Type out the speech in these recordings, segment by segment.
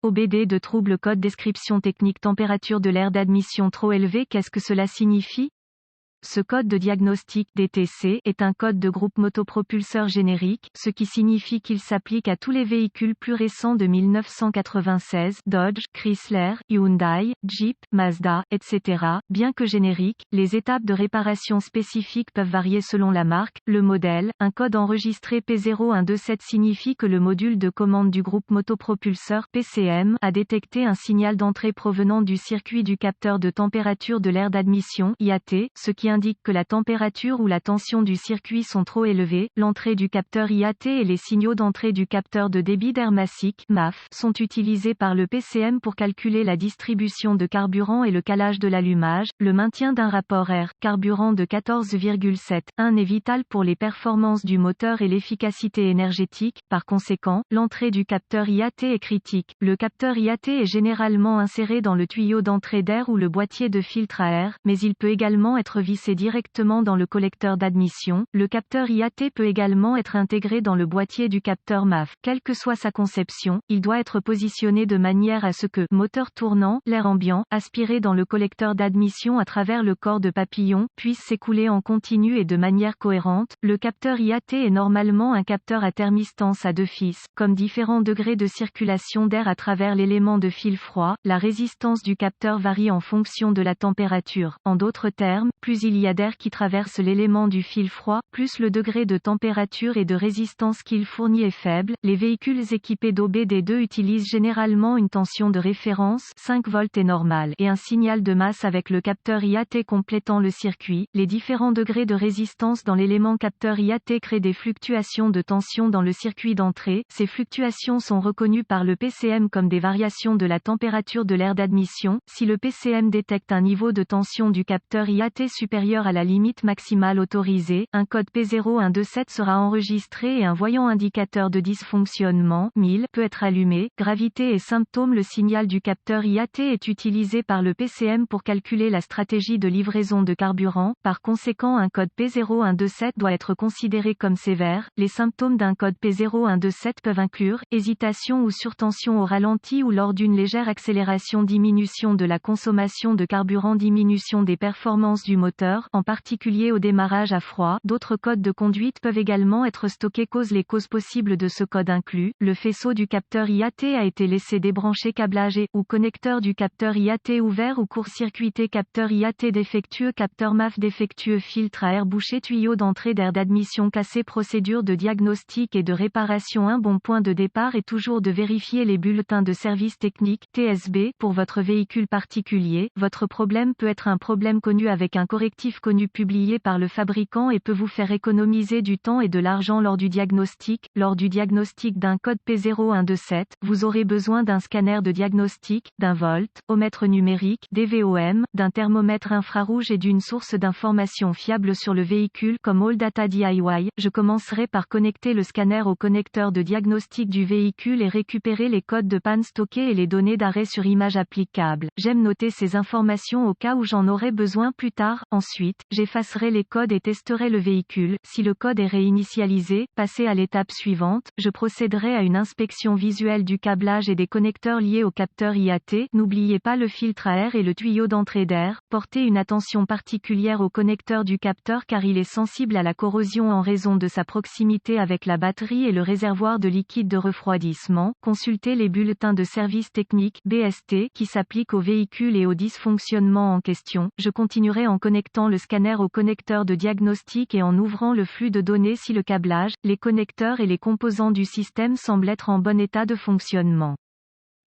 OBD de trouble code description technique température de l'air d'admission trop élevée. Qu'est-ce que cela signifie? Ce code de diagnostic DTC est un code de groupe motopropulseur générique, ce qui signifie qu'il s'applique à tous les véhicules plus récents de 1996, Dodge, Chrysler, Hyundai, Jeep, Mazda, etc. Bien que générique, les étapes de réparation spécifiques peuvent varier selon la marque, le modèle. Un code enregistré P0127 signifie que le module de commande du groupe motopropulseur PCM a détecté un signal d'entrée provenant du circuit du capteur de température de l'air d'admission IAT, ce qui indique que la température ou la tension du circuit sont trop élevées. L'entrée du capteur IAT et les signaux d'entrée du capteur de débit d'air massique MAF sont utilisés par le PCM pour calculer la distribution de carburant et le calage de l'allumage. Le maintien d'un rapport air-carburant de 14,7:1 est vital pour les performances du moteur et l'efficacité énergétique. Par conséquent, l'entrée du capteur IAT est critique. Le capteur IAT est généralement inséré dans le tuyau d'entrée d'air ou le boîtier de filtre à air, mais il peut également être vissé directement dans le collecteur d'admission. Le capteur IAT peut également être intégré dans le boîtier du capteur MAF. Quelle que soit sa conception, il doit être positionné de manière à ce que, moteur tournant, l'air ambiant, aspiré dans le collecteur d'admission à travers le corps de papillon, puisse s'écouler en continu et de manière cohérente. Le capteur IAT est normalement un capteur à thermistance à deux fils, comme différents degrés de circulation d'air à travers l'élément de fil froid. La résistance du capteur varie en fonction de la température. En d'autres termes, plus il y a d'air qui traverse l'élément du fil froid, plus le degré de température et de résistance qu'il fournit est faible. Les véhicules équipés d'OBD2 utilisent généralement une tension de référence 5 volts est normale et un signal de masse avec le capteur IAT complétant le circuit. Les différents degrés de résistance dans l'élément capteur IAT créent des fluctuations de tension dans le circuit d'entrée. Ces fluctuations sont reconnues par le PCM comme des variations de la température de l'air d'admission. Si le PCM détecte un niveau de tension du capteur IAT supérieur à la limite maximale autorisée, un code P0127 sera enregistré et un voyant indicateur de dysfonctionnement 1000 peut être allumé. Gravité et symptômes. Le signal du capteur IAT est utilisé par le PCM pour calculer la stratégie de livraison de carburant. Par conséquent, un code P0127 doit être considéré comme sévère. Les symptômes d'un code P0127 peuvent inclure hésitation ou surtension au ralenti ou lors d'une légère accélération, diminution de la consommation de carburant, diminution des performances du moteur, en particulier au démarrage à froid. D'autres codes de conduite peuvent également être stockés. Les causes possibles de ce code incluent le faisceau du capteur IAT a été laissé débranché, câblage ou connecteur du capteur IAT ouvert ou court-circuité, capteur IAT défectueux, capteur MAF défectueux, filtre à air bouché, tuyau d'entrée d'air d'admission cassé. Procédure de diagnostic et de réparation. Un bon point de départ est toujours de vérifier les bulletins de service technique TSB pour votre véhicule particulier. Votre problème peut être un problème connu avec un correctif connu publié par le fabricant et peut vous faire économiser du temps et de l'argent lors du diagnostic. Lors du diagnostic d'un code P0127, vous aurez besoin d'un scanner de diagnostic, d'un voltomètre numérique, DVOM, d'un thermomètre infrarouge et d'une source d'information fiable sur le véhicule comme All Data DIY. Je commencerai par connecter le scanner au connecteur de diagnostic du véhicule et récupérer les codes de panne stockés et les données d'arrêt sur image applicables. J'aime noter ces informations au cas où j'en aurai besoin plus tard. Ensuite, j'effacerai les codes et testerai le véhicule. Si le code est réinitialisé, passez à l'étape suivante. Je procéderai à une inspection visuelle du câblage et des connecteurs liés au capteur IAT. N'oubliez pas le filtre à air et le tuyau d'entrée d'air. Portez une attention particulière au connecteur du capteur car il est sensible à la corrosion en raison de sa proximité avec la batterie et le réservoir de liquide de refroidissement. Consultez les bulletins de service technique BST qui s'appliquent au véhicule et au dysfonctionnement en question. Je continuerai en connectant le scanner au connecteur de diagnostic et en ouvrant le flux de données si le câblage, les connecteurs et les composants du système semblent être en bon état de fonctionnement.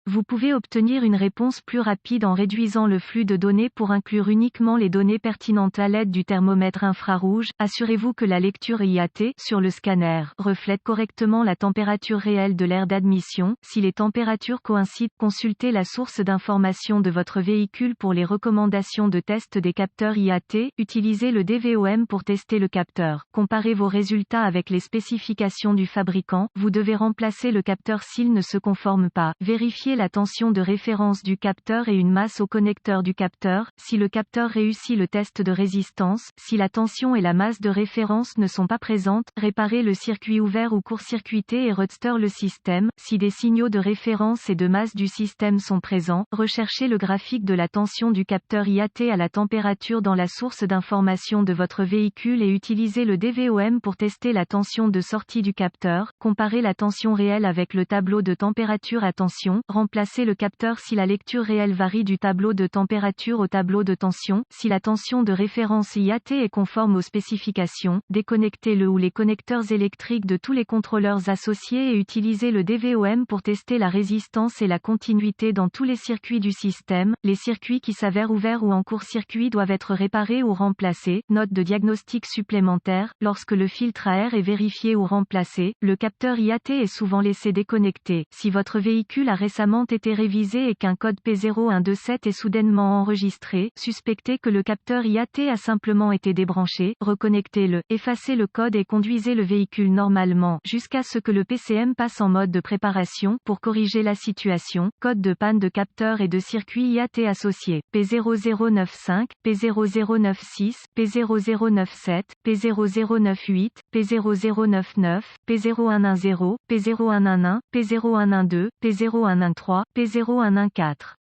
Vous pouvez obtenir une réponse plus rapide en réduisant le flux de données pour inclure uniquement les données pertinentes à l'aide du thermomètre infrarouge. Assurez-vous que la lecture IAT sur le scanner reflète correctement la température réelle de l'air d'admission. Si les températures coïncident, consultez la source d'information de votre véhicule pour les recommandations de test des capteurs IAT. Utilisez le DVOM pour tester le capteur. Comparez vos résultats avec les spécifications du fabricant. Vous devez remplacer le capteur s'il ne se conforme pas. Vérifiez Vérifiez la tension de référence du capteur et une masse au connecteur du capteur. Si le capteur réussit le test de résistance, si la tension et la masse de référence ne sont pas présentes, réparez le circuit ouvert ou court-circuité et rudster le système. Si des signaux de référence et de masse du système sont présents, recherchez le graphique de la tension du capteur IAT à la température dans la source d'information de votre véhicule et utilisez le DVOM pour tester la tension de sortie du capteur. Comparez la tension réelle avec le tableau de température à tension. Remplacez le capteur si la lecture réelle varie du tableau de température au tableau de tension. Si la tension de référence IAT est conforme aux spécifications, déconnectez le ou les connecteurs électriques de tous les contrôleurs associés et utilisez le DVOM pour tester la résistance et la continuité dans tous les circuits du système. Les circuits qui s'avèrent ouverts ou en court-circuit doivent être réparés ou remplacés. Note de diagnostic supplémentaire: lorsque le filtre à air est vérifié ou remplacé, le capteur IAT est souvent laissé déconnecté. Si votre véhicule a récemment été révisé et qu'un code P0127 est soudainement enregistré, suspectez que le capteur IAT a simplement été débranché, reconnectez-le, effacez le code et conduisez le véhicule normalement, jusqu'à ce que le PCM passe en mode de préparation. Pour corriger la situation, code de panne de capteur et de circuit IAT associé: P0095, P0096, P0097, P0098, P0099, P0110, P0111, P0112, P0113, P0114.